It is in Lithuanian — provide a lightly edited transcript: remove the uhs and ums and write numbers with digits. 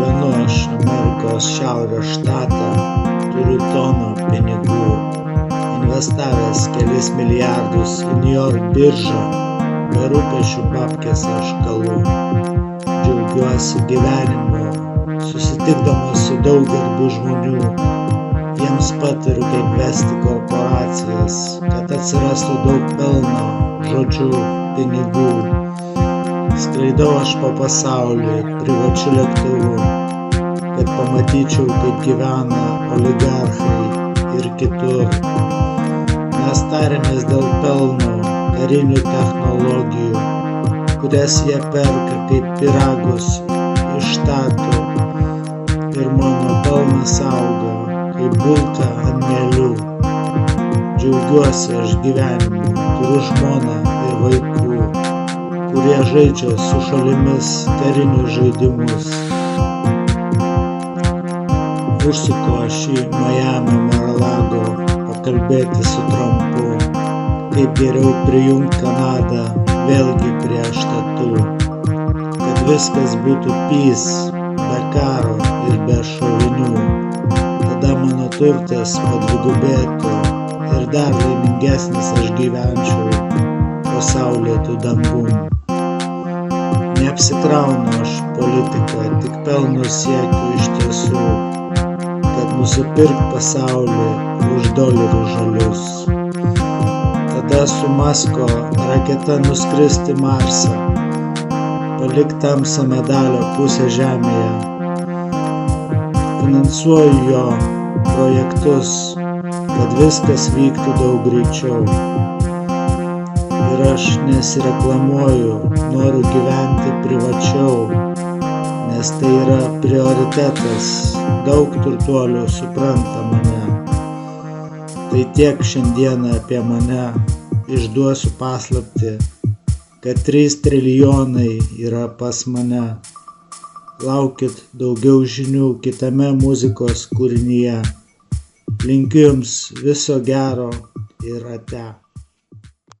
Gyvenu aš Amerikos šiaurės štate, turiu toną pinigų, investavęs kelis milijardus į New York biržą, be rūpesčių babkės aš kalu. Džiaugiuosi gyvenimu, susitikdamas su daug garbių žmonių, jiems patariu, kaip vesti korporacijas, kad atsirastų daug pelno, žodžiu, pinigų. Skraidau aš po pasaulį privačiu lėktuvu, kad pamatyčiau, kaip gyvena oligarchai ir kitur. Mes tarėmės dėl pelno, karinių technologijų, kurias jie perka kaip pyragus iš štatų, ir mano pelnas auga kaip bulka ant mielių. Džiaugiuosi aš gyvenimu, turiu žmoną ir vaikų, kurie žaidžia su šalimis karinius žaidimus. Užsuku aš į Miami Mar-a-Lago pakalbėti su Trumpu, kaip geriau prijungt Kanadą vėlgi prie štatų, kad viskas būtų peace, be karo ir be šovinių. Tada mano turtas padvigubėtų ir dar laimingesnis aš gyvenčiau po saulėtų dangum. Neapsikraunu aš politiką, tik pelno siekiu iš tiesų, kad nusipirkt pasaulį už dolerių žalius. Tada su Masko raketa nuskrist į Marsą, palikt tamsią medalio pusę Žemėje. Finansuoju jo projektus, kad viskas vyktų daug greičiau. Ir aš nesireklamuoju, noriu gyventi privačiau, nes tai yra prioritetas, daug turtuolių supranta mane. Tai tiek šiandieną apie mane, išduosiu paslaptį, kad 3 trilijonai yra pas mane. Laukit daugiau žinių kitame muzikos kūrinyje. Linkiu jums viso gero ir ate.